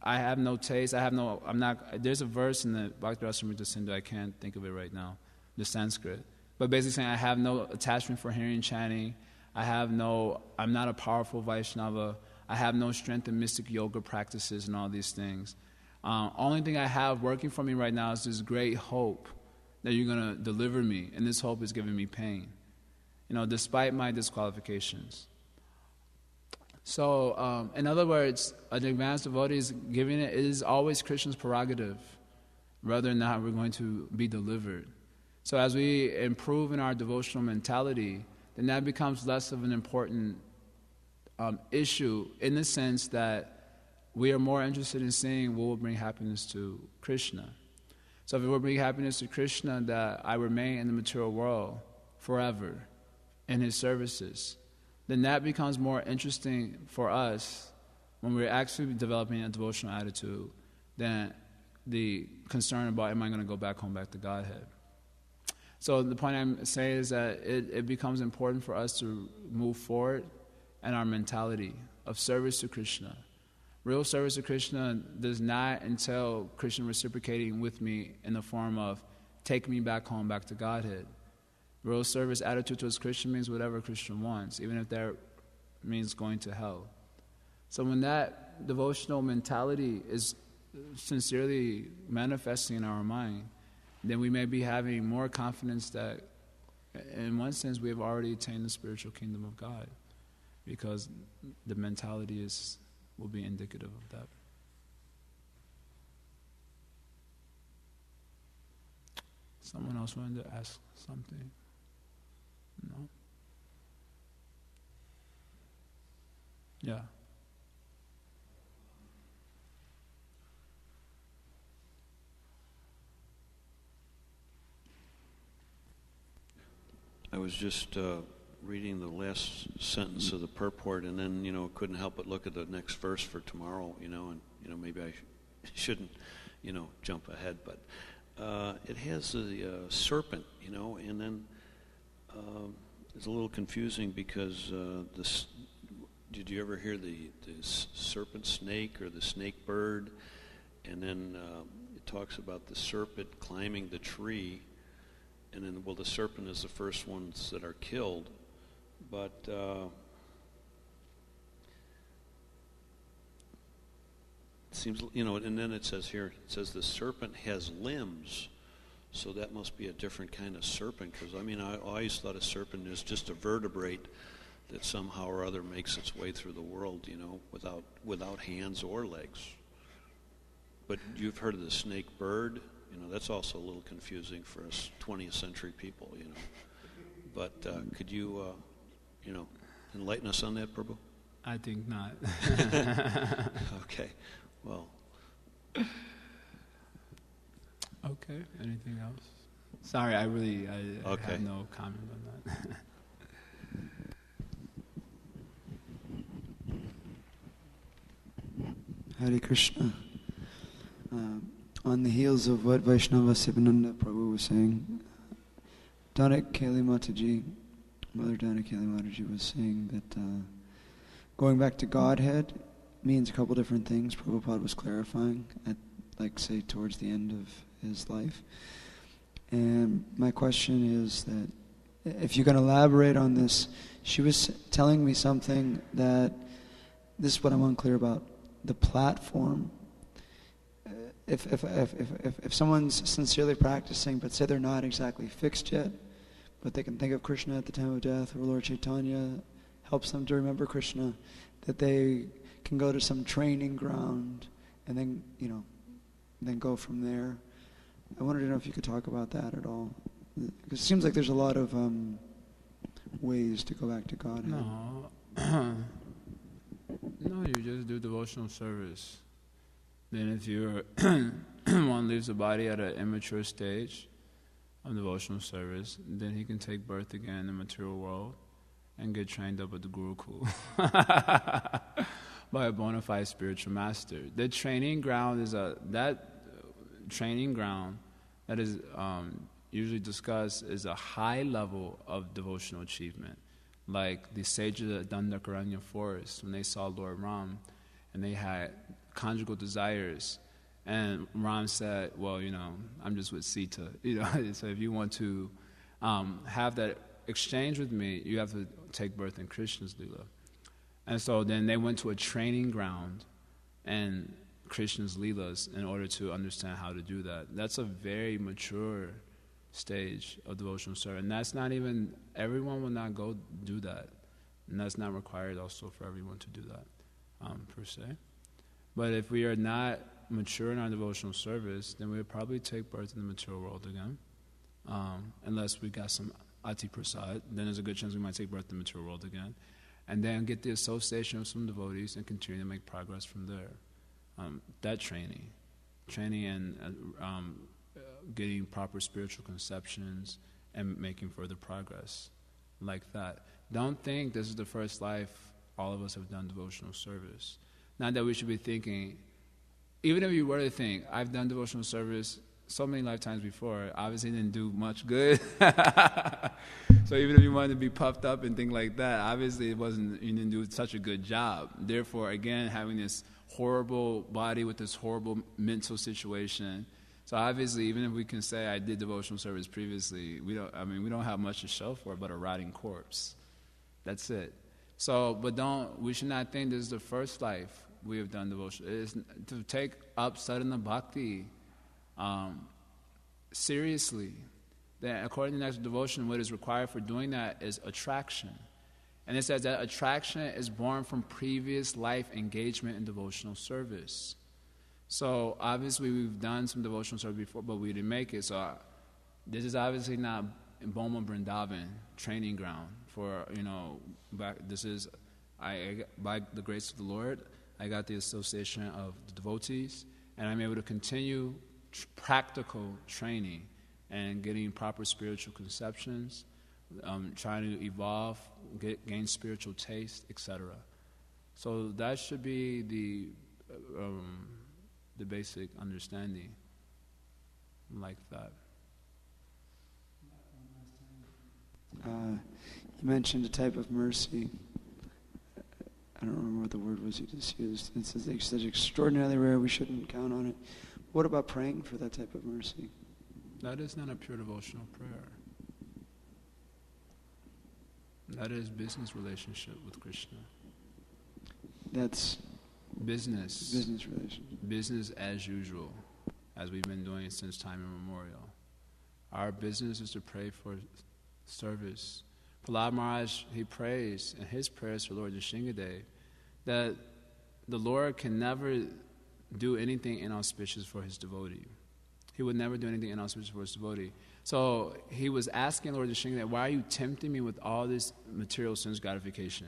I have no taste, there's a verse in the Bhakti Rasamrita Sindhu, I can't think of it right now, the Sanskrit, but basically saying I have no attachment for hearing chanting, I'm not a powerful Vaishnava, I have no strength in mystic yoga practices and all these things. Only thing I have working for me right now is this great hope that you're going to deliver me, and this hope is giving me pain, despite my disqualifications. So, in other words, an advanced devotee is giving it is always Krishna's prerogative, whether or not we're going to be delivered. So as we improve in our devotional mentality, then that becomes less of an important issue in the sense that we are more interested in seeing what will bring happiness to Krishna. So if it will bring happiness to Krishna, that I remain in the material world forever in His services, then that becomes more interesting for us when we're actually developing a devotional attitude than the concern about, am I going to go back home, back to Godhead? So the point I'm saying is that it becomes important for us to move forward in our mentality of service to Krishna. Real service to Krishna does not entail Krishna reciprocating with me in the form of take me back home, back to Godhead. Real service attitude towards Krishna means whatever Krishna wants, even if that means going to hell. So when that devotional mentality is sincerely manifesting in our mind, then we may be having more confidence that, in one sense, we have already attained the spiritual kingdom of God, because the mentality will be indicative of that. Someone else wanted to ask something? No? Yeah. I was just reading the last sentence of the purport, and then couldn't help but look at the next verse for tomorrow, and maybe I shouldn't jump ahead, but it has the serpent, and then it's a little confusing because did you ever hear the serpent snake or the snake bird? And then it talks about the serpent climbing the tree, and then, the serpent is the first ones that are killed. But it seems, and then it says here, the serpent has limbs So that must be a different kind of serpent, because I mean, I always thought a serpent is just a vertebrate that somehow or other makes its way through the world, without hands or legs. But you've heard of the snake bird, that's also a little confusing for us 20th century people, But could you, enlighten us on that, Prabhu? I think not. Okay, well. Okay, anything else? Sorry, I Okay. have no comment on that. Hare Krishna. On the heels of what Vaishnava Sivananda Prabhu was saying, Danik Kali Mataji, Mother Danik Kali Mataji was saying that going back to Godhead means a couple different things. Prabhupada was clarifying say towards the end of his life. And my question is that if you can elaborate on this, she was telling me something that this is what I'm unclear about. The platform. If someone's sincerely practicing, but say they're not exactly fixed yet, but they can think of Krishna at the time of death, or Lord Chaitanya helps them to remember Krishna, that they can go to some training ground and then go from there. I wanted to know if you could talk about that at all. Because it seems like there's a lot of ways to go back to God. No. No, you just do devotional service. Then if you one leaves the body at an immature stage of devotional service, then he can take birth again in the material world and get trained up at the Gurukul by a bona fide spiritual master. The training ground is training ground that is usually discussed is a high level of devotional achievement. Like the sages at Dandakaranya forest, when they saw Lord Ram and they had conjugal desires, and Ram said, well, I'm just with Sita, so if you want to have that exchange with me, you have to take birth in Krishna's Leela. And so then they went to a training ground and Krishna's Leelas in order to understand how to do that. That's a very mature stage of devotional service. And that's not even, everyone will not go do that. And that's not required also for everyone to do that, per se. But if we are not mature in our devotional service, then we would probably take birth in the material world again. Unless we got some Ati Prasad, then there's a good chance we might take birth in the material world again. And then get the association of some devotees and continue to make progress from there. That training and getting proper spiritual conceptions and making further progress like that. Don't think this is the first life all of us have done devotional service. Not that we should be thinking, even if you were to think, I've done devotional service so many lifetimes before, obviously didn't do much good. So even if you wanted to be puffed up and think like that, obviously you didn't do such a good job. Therefore, again, having this horrible body with this horrible mental situation. So obviously, even if we can say I did devotional service previously, we don't have much to show for it but a rotting corpse. That's it. So, we should not think this is the first life we have done devotion. It is to take up sadhana bhakti seriously. Then according to the next devotion, what is required for doing that is attraction. And it says that attraction is born from previous life engagement in devotional service. So obviously we've done some devotional service before, but we didn't make it. So this is obviously not Boma Vrindavan training ground for, by the grace of the Lord, I got the association of the devotees, and I'm able to continue practical training and getting proper spiritual conceptions, trying to evolve, gain spiritual taste, etc. So that should be the basic understanding like that. You mentioned a type of mercy. I don't remember what the word was you just used. It says it's extraordinarily rare, we shouldn't count on it. What about praying for that type of mercy? That is not a pure devotional prayer. That is business relationship with Krishna. That's business relationship. Business as usual, as we've been doing since time immemorial. Our business is to pray for service. Prahlad Maharaj, he prays in his prayers for Lord Nrsingadev that the Lord can never do anything inauspicious for his devotee. He would never do anything inauspicious for his devotee. So he was asking Lord Nrsingadev, why are you tempting me with all this material sense gratification?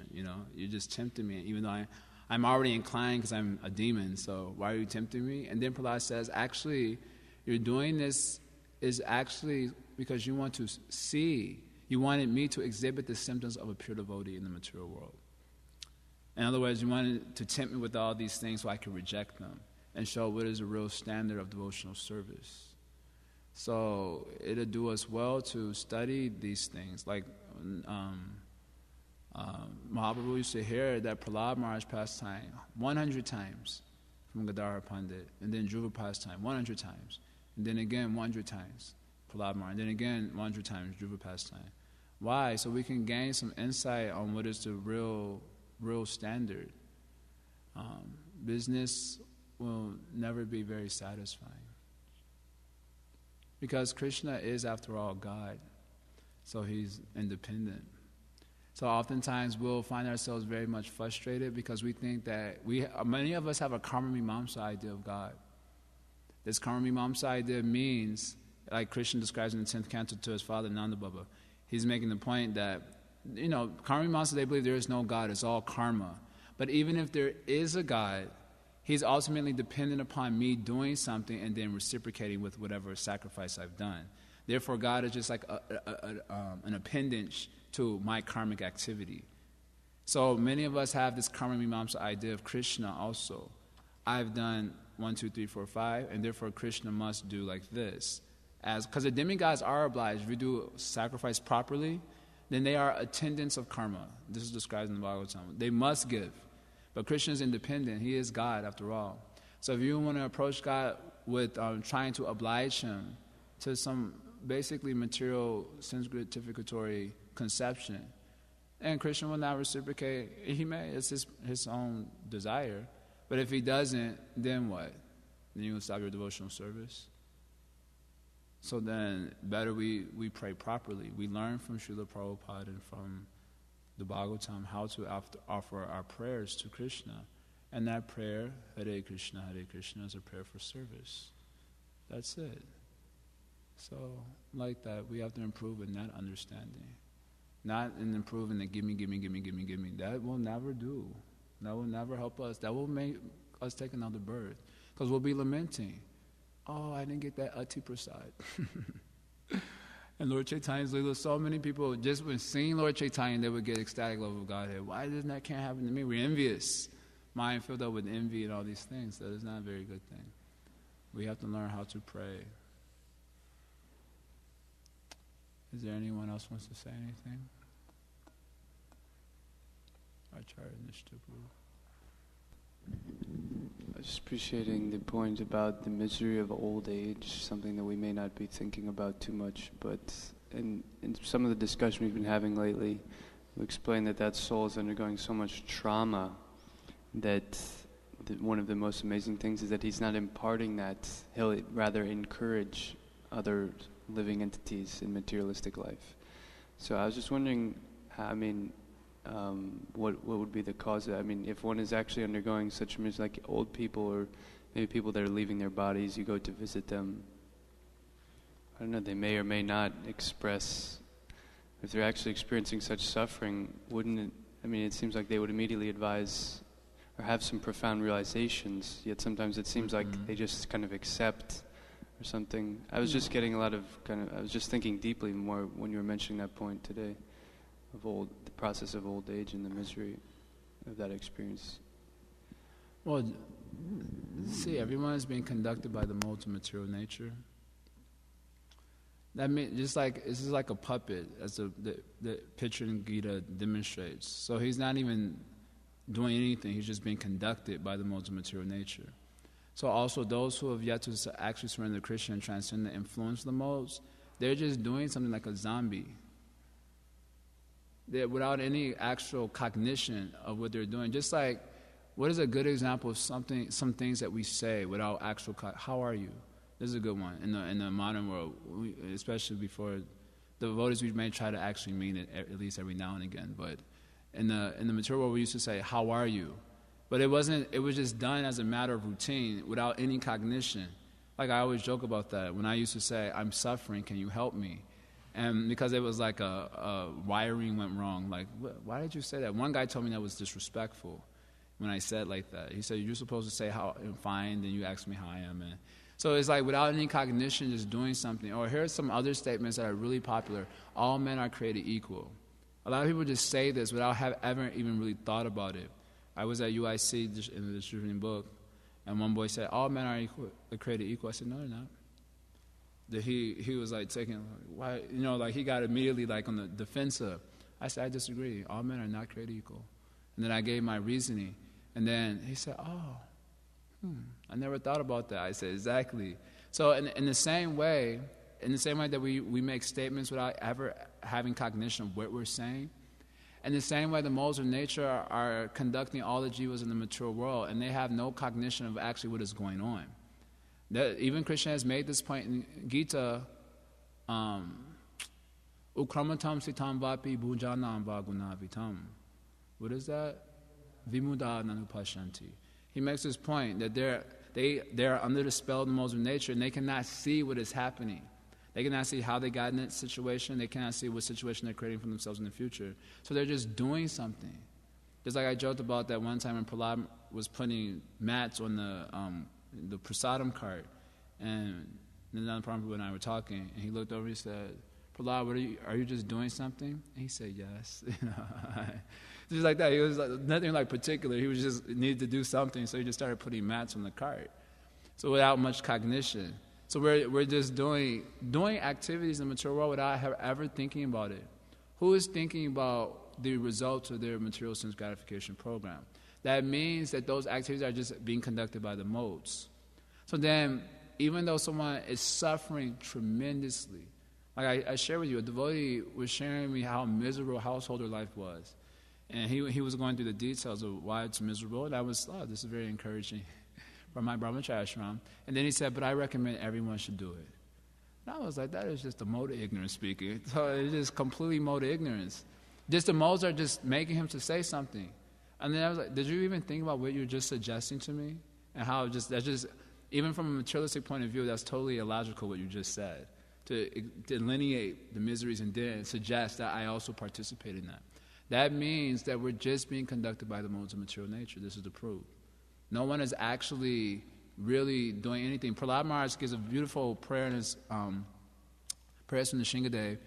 You're just tempting me, even though I'm already inclined because I'm a demon, so why are you tempting me? And then Prahlad says, actually, you're doing this is actually because you want to see, you wanted me to exhibit the symptoms of a pure devotee in the material world. In other words, you wanted to tempt me with all these things so I could reject them and show what is a real standard of devotional service. So it'll do us well to study these things. Like Mahaprabhu used to hear that Prahlad Maharaj pastime 100 times from Gadadhar Pandit, and then Dhruva pastime 100 times, and then again 100 times Prahlad Maharaj, and then again 100 times Dhruva pastime. Why? So we can gain some insight on what is the real standard. Business will never be very satisfying. Because Krishna is, after all, God. So he's independent. So oftentimes we'll find ourselves very much frustrated because we think that many of us have a karma mimamsa idea of God. This karma mimamsa idea means, like Krishna describes in the 10th canto to his father Nanda Baba, he's making the point that, karma mimamsa, they believe there is no God, it's all karma. But even if there is a God, he's ultimately dependent upon me doing something and then reciprocating with whatever sacrifice I've done. Therefore, God is just like an appendage to my karmic activity. So many of us have this karma mimamsa idea of Krishna also. I've done 1, 2, 3, 4, 5, and therefore Krishna must do like this. Because the demigods are obliged, if we do sacrifice properly, then they are attendants of karma. This is described in the Bhagavatam. They must give. But Krishna is independent. He is God, after all. So if you want to approach God with trying to oblige him to some basically material, sense gratificatory conception, and Krishna will not reciprocate, he may. It's his own desire. But if he doesn't, then what? Then you will stop your devotional service? So then, better we pray properly. We learn from Srila Prabhupada and from the Bhagavatam how to offer our prayers to Krishna. And that prayer, Hare Krishna, is a prayer for service. That's it. So, like that, we have to improve in that understanding. Not in improving the gimme. That will never do. That will never help us. That will make us take another birth. Because we'll be lamenting. Oh, I didn't get that Ati Prasad. And Lord Chaitanya's Leela, so many people, just when seeing Lord Chaitanya, they would get ecstatic love of Godhead. Why doesn't that can't happen to me? We're envious. Mind filled up with envy and all these things. That is not a very good thing. We have to learn how to pray. Is there anyone else who wants to say anything? Acharya Nishtapu. I was just appreciating the point about the misery of old age, something that we may not be thinking about too much, but in some of the discussion we've been having lately, we explained that soul is undergoing so much trauma that one of the most amazing things is that he's not imparting that. He'll rather encourage other living entities in materialistic life. So I was just wondering, what would be the cause of that? If one is actually undergoing such misery, like old people or maybe people that are leaving their bodies, you go to visit them, I don't know, they may or may not express, if they're actually experiencing such suffering, wouldn't it, it seems like they would immediately advise or have some profound realizations, yet sometimes it seems like they just kind of accept or something. I was just getting I was just thinking deeply more when you were mentioning that point today of the process of old age and the misery of that experience. Well, see, everyone is being conducted by the modes of material nature. That means this is like a puppet, as the picture in Gita demonstrates. So he's not even doing anything; he's just being conducted by the modes of material nature. So also those who have yet to actually surrender to Krishna and transcend the influence of the modes, they're just doing something like a zombie. They're without any actual cognition of what they're doing. Just like, what is a good example of some things that we say without actual how are you? This is a good one. In the modern world, especially before the devotees, we may try to actually mean it at least every now and again. But in the mature world, we used to say, "How are you?" But it wasn't. It was just done as a matter of routine, without any cognition. Like I always joke about that. When I used to say, "I'm suffering, can you help me?" And because it was like a wiring went wrong. Like, why did you say that? One guy told me that was disrespectful when I said like that. He said, "You're supposed to say how I'm fine, then you ask me how I am." And so it's like without any cognition, just doing something. Or here's some other statements that are really popular. All men are created equal. A lot of people just say this without ever even really thought about it. I was at UIC in the distributing book, and one boy said, "All men are created equal." I said, "No, they're not." He was like taking, why, like he got immediately like on the defensive. I said, "I disagree. All men are not created equal." And then I gave my reasoning, and then he said, I never thought about that. I said, exactly. So in the same way that we make statements without ever having cognition of what we're saying, in the same way the modes of nature are conducting all the jivas in the mature world, and they have no cognition of actually what is going on. Even Krishna has made this point in Gita, Ukramatam sitam vapi bhujanam vagunavitam. What is that? Vimuda nanupashanti. He makes this point that they're under the spell of the modes of nature, and they cannot see what is happening. They cannot see how they got in that situation. They cannot see what situation they're creating for themselves in the future. So they're just doing something. Just like I joked about that one time when Prahlad was putting mats on the prasadam cart, and Nanda Prabhupada and I were talking, and he looked over and he said, "Prahlad, are you just doing something?" And he said, "Yes." Just like that. He was like, nothing like particular. He was just needed to do something, so he just started putting mats on the cart. So without much cognition. So we're just doing activities in the mature world without ever thinking about it. Who is thinking about the results of their material sense gratification program? That means that those activities are just being conducted by the modes. So then, even though someone is suffering tremendously, like I shared with you, a devotee was sharing with me how miserable householder life was. And he was going through the details of why it's miserable, and I was, this is very encouraging from my brahmacharya ashram. And then he said, "But I recommend everyone should do it." And I was like, that is just a mode of ignorance speaking. So it's just completely mode of ignorance. Just the modes are just making him to say something. And then I was like, did you even think about what you were just suggesting to me? And how that's just, even from a materialistic point of view, that's totally illogical what you just said. To delineate the miseries and then suggest that I also participate in that. That means that we're just being conducted by the modes of material nature. This is the proof. No one is actually really doing anything. Prahlad Maharaj gives a beautiful prayer in his prayers from the Shingadev.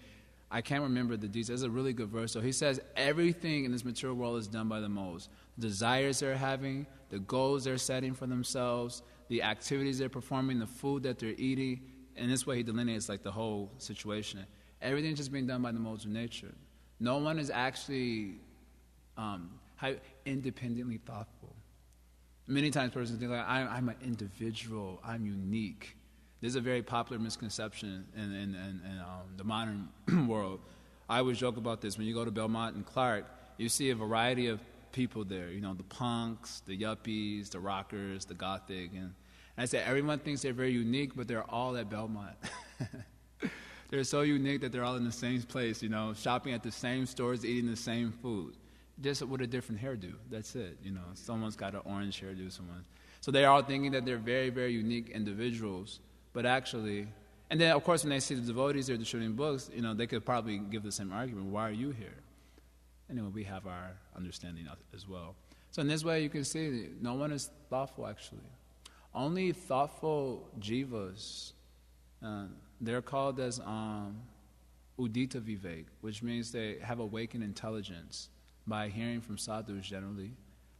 I can't remember the details. It's a really good verse. So he says everything in this material world is done by the modes. The desires they're having, the goals they're setting for themselves, the activities they're performing, the food that they're eating. And this way he delineates like the whole situation. Everything's just being done by the modes of nature. No one is actually independently thoughtful. Many times persons think like, I'm an individual, I'm unique. This is a very popular misconception in the modern world. I always joke about this. When you go to Belmont and Clark, you see a variety of people there. The punks, the yuppies, the rockers, the gothic. And I say everyone thinks they're very unique, but they're all at Belmont. They're so unique that they're all in the same place, shopping at the same stores, eating the same food. Just with a different hairdo. That's it. Someone's got an orange hairdo, So they're all thinking that they're very, very unique individuals. But actually, and then of course when they see the devotees they're distributing books, they could probably give the same argument. Why are you here? Anyway, we have our understanding as well. So in this way you can see that no one is thoughtful actually. Only thoughtful jivas, they're called as udita vivek, which means they have awakened intelligence. By hearing from sadhus generally.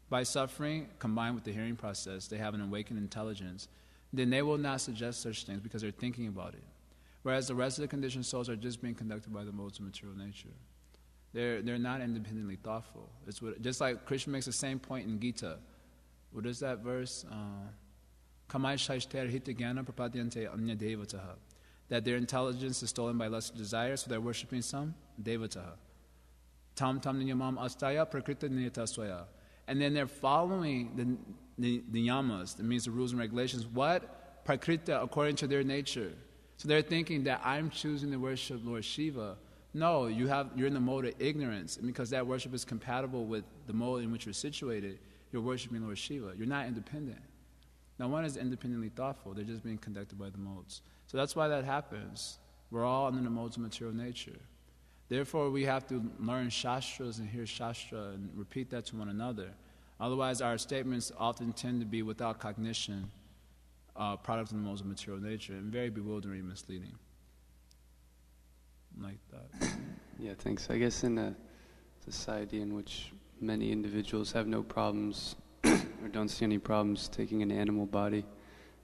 By suffering, combined with the hearing process, they have an awakened intelligence. Then they will not suggest such things because they're thinking about it. Whereas the rest of the conditioned souls are just being conducted by the modes of material nature. They're not independently thoughtful. Just like Krishna makes the same point in Gita. What is that verse? Kamai shaishter hita jnana prapadyante anya devataha. That their intelligence is stolen by lust desire, so they're worshipping some devataha. Tam tam niyamam astaya prakrita niyataswaya. And then they're following the yamas, that means the rules and regulations. What prakrita, according to their nature. So they're thinking that I'm choosing to worship Lord Shiva. No, you're in the mode of ignorance. And because that worship is compatible with the mode in which you're situated, you're worshiping Lord Shiva. You're not independent. No one is independently thoughtful. They're just being conducted by the modes. So that's why that happens. We're all under the modes of material nature. Therefore, we have to learn shastras and hear shastra and repeat that to one another. Otherwise, our statements often tend to be without cognition, products of the modes of material nature, and very bewildering and misleading. Like that. Yeah, thanks. I guess in a society in which many individuals have no problems or don't see any problems taking an animal body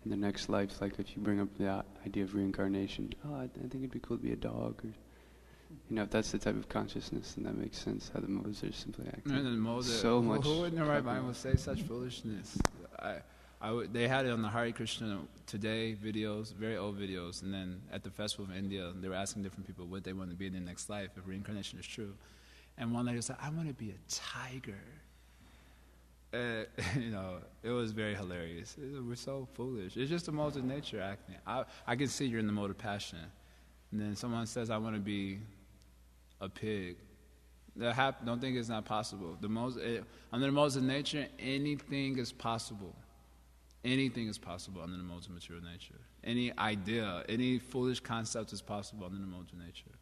in the next life, like if you bring up the idea of reincarnation, I think it'd be cool to be a dog, or if that's the type of consciousness, then that makes sense. How the modes are simply acting. And the modes so much. Who in their right mind would say such foolishness? They had it on the Hare Krishna Today videos, very old videos, and then at the Festival of India, they were asking different people what they want to be in their next life, if reincarnation is true. And one lady was like, I want to be a tiger. It was very hilarious. We're so foolish. It's just the modes of nature acting. I can see you're in the mode of passion. And then someone says, I want to be a pig. Don't think it's not possible. Under the modes of nature, anything is possible. Anything is possible under the modes of material nature. Any idea, any foolish concept is possible under the modes of nature.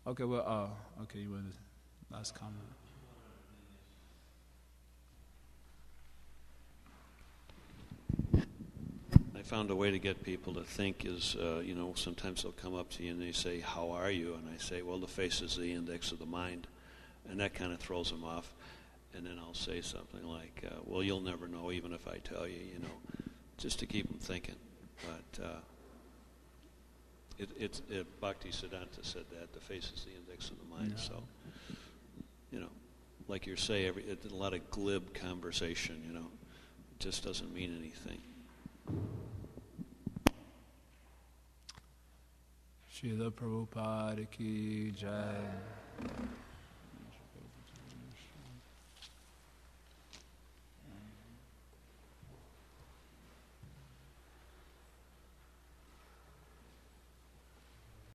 Okay, you want the last comment? I found a way to get people to think is, sometimes they'll come up to you and they say, how are you? And I say, well, the face is the index of the mind. And that kind of throws them off. And then I'll say something like, well, you'll never know even if I tell you, just to keep them thinking. But Bhakti Siddhanta said that, the face is the index of the mind. Yeah. So, like you say, a lot of glib conversation, it just doesn't mean anything. Srila Prabhupada ki jai.